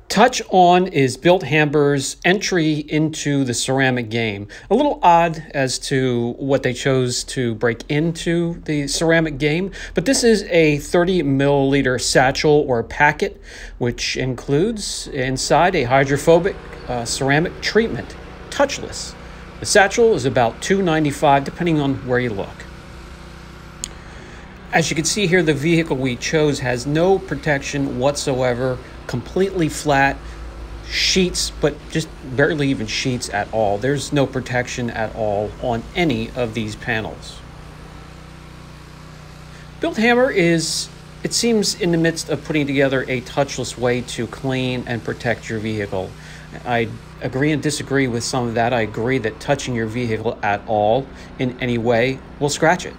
Touch On is Bilt Hamber's entry into the ceramic game. A little odd as to what they chose to break into the ceramic game, but this is a 30 milliliter satchel or packet, which includes inside a hydrophobic ceramic treatment, Touchless. The satchel is about $2.95 depending on where you look. As you can see here, the vehicle we chose has no protection whatsoever, completely flat sheets, but just barely even sheets at all. There's no protection at all on any of these panels. Bilt Hamber is, it seems, in the midst of putting together a touchless way to clean and protect your vehicle. I agree and disagree with some of that. I agree that touching your vehicle at all in any way will scratch it.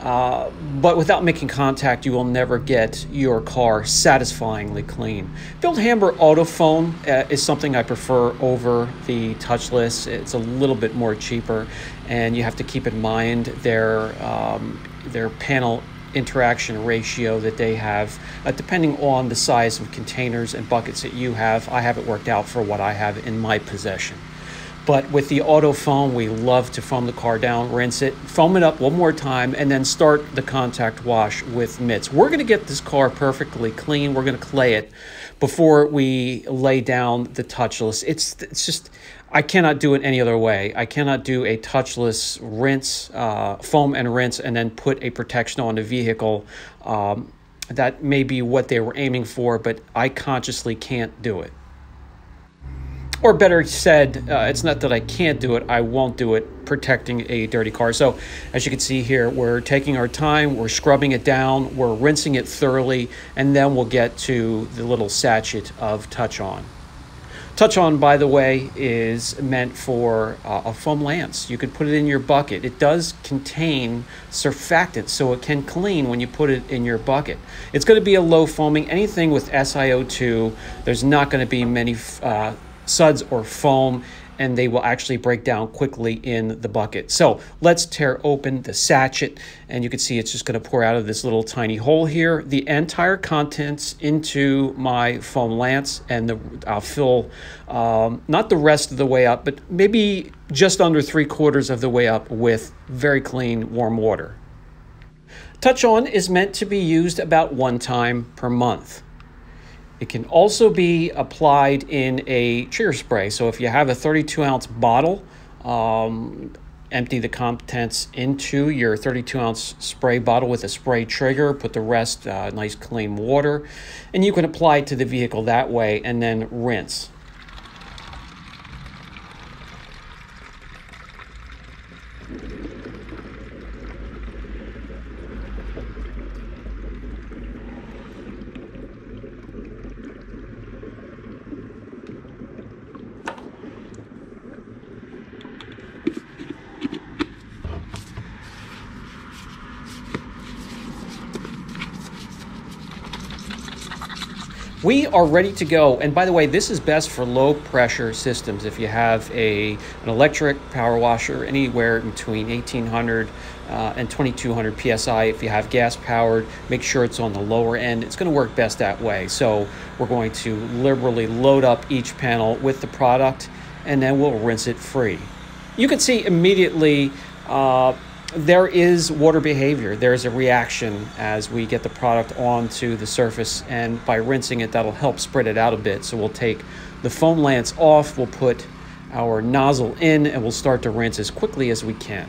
But without making contact, you will never get your car satisfyingly clean. Bilt Hamber Auto Foam is something I prefer over the Touchless. It's a little bit more cheaper, and you have to keep in mind their panel interaction ratio that they have, depending on the size of containers and buckets that you have. I have it worked out for what I have in my possession. But with the auto foam, we love to foam the car down, rinse it, foam it up one more time, and then start the contact wash with mitts. We're going to get this car perfectly clean. We're going to clay it before we lay down the touchless. It's just, I cannot do it any other way. I cannot do a touchless rinse, foam and rinse, and then put a protection on the vehicle. That may be what they were aiming for, but I consciously can't do it. Or better said, it's not that I can't do it, I won't do it, protecting a dirty car. So as you can see here, we're taking our time, we're scrubbing it down, we're rinsing it thoroughly, and then we'll get to the little sachet of Touch On. Touch On, by the way, is meant for a foam lance. You could put it in your bucket. It does contain surfactant, so it can clean when you put it in your bucket. It's going to be a low foaming. Anything with SiO2, there's not going to be many suds or foam, and they will actually break down quickly in the bucket. So let's tear open the sachet, and you can see it's just going to pour out of this little tiny hole here, the entire contents into my foam lance, and I'll fill not the rest of the way up, but maybe just under 3/4 of the way up with very clean warm water. Touch On is meant to be used about 1 time per month. It can also be applied in a trigger spray. So if you have a 32-ounce bottle, empty the contents into your 32-ounce spray bottle with a spray trigger, put the rest nice clean water, and you can apply it to the vehicle that way and then rinse. We are ready to go. And by the way, this is best for low pressure systems. If you have an electric power washer, anywhere between 1800 and 2200 PSI. If you have gas powered, make sure it's on the lower end. It's going to work best that way. So we're going to liberally load up each panel with the product, and then we'll rinse it free. You can see immediately there is water behavior. There's a reaction as we get the product onto the surface, and by rinsing it, that'll help spread it out a bit. So we'll take the foam lance off, we'll put our nozzle in, and we'll start to rinse as quickly as we can.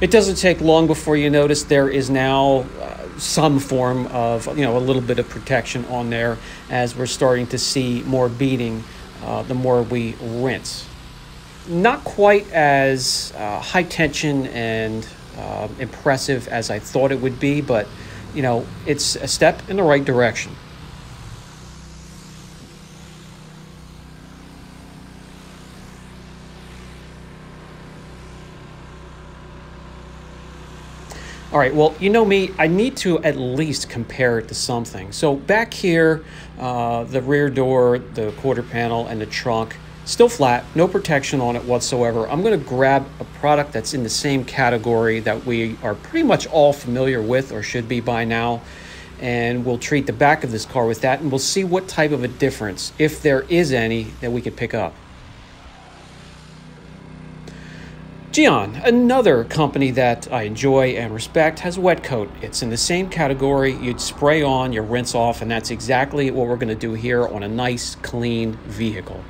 It doesn't take long before you notice there is now some form of, a little bit of protection on there, as we're starting to see more beading the more we rinse. Not quite as high tension and impressive as I thought it would be, but it's a step in the right direction. All right, well, you know me, I need to at least compare it to something. So back here, the rear door, the quarter panel, and the trunk, still flat, no protection on it whatsoever. I'm gonna grab a product that's in the same category that we are pretty much all familiar with, or should be by now, and we'll treat the back of this car with that, and we'll see what type of a difference, if there is any, that we could pick up. Geon, another company that I enjoy and respect, has a wet coat. It's in the same category. You'd spray on, you rinse off, and that's exactly what we're going to do here on a nice, clean vehicle.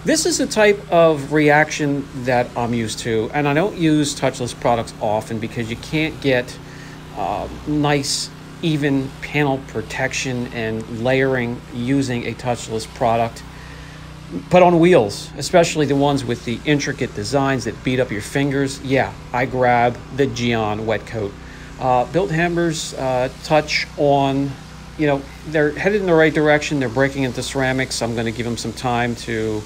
This is the type of reaction that I'm used to, and I don't use touchless products often because you can't get nice, even panel protection and layering using a touchless product. But on wheels, especially the ones with the intricate designs that beat up your fingers, yeah, I grab the Geon wet coat. Bilt Hamber's touch on, you know, they're headed in the right direction. They're breaking into ceramics. I'm going to give them some time to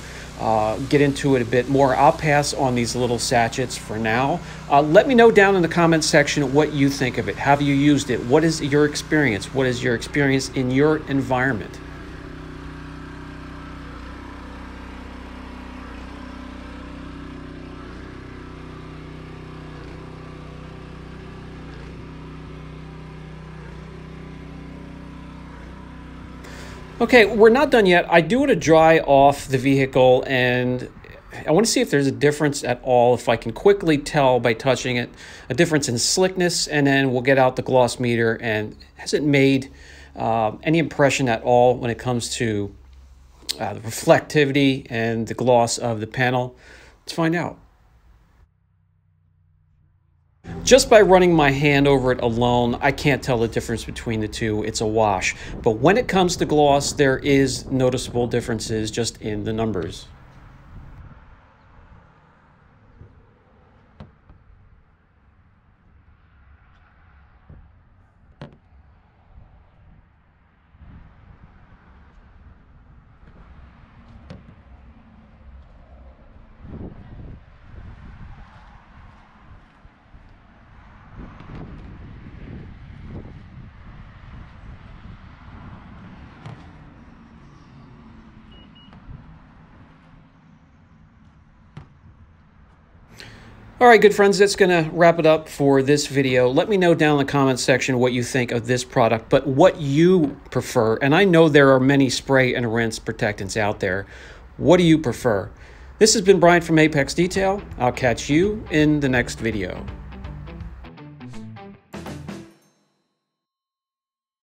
get into it a bit more. I'll pass on these little sachets for now. Let me know down in the comments section what you think of it. Have you used it? What is your experience? What is your experience in your environment? Okay, we're not done yet. I do want to dry off the vehicle, and I want to see if there's a difference at all, if I can quickly tell by touching it, a difference in slickness, and then we'll get out the gloss meter, and has it made any impression at all when it comes to the reflectivity and the gloss of the panel? Let's find out. Just by running my hand over it alone, I can't tell the difference between the two. It's a wash. But when it comes to gloss, there is noticeable differences just in the numbers. All right, good friends, that's going to wrap it up for this video. Let me know down in the comments section what you think of this product, but what you prefer. And I know there are many spray and rinse protectants out there. What do you prefer? This has been Brian from Apex Detail. I'll catch you in the next video.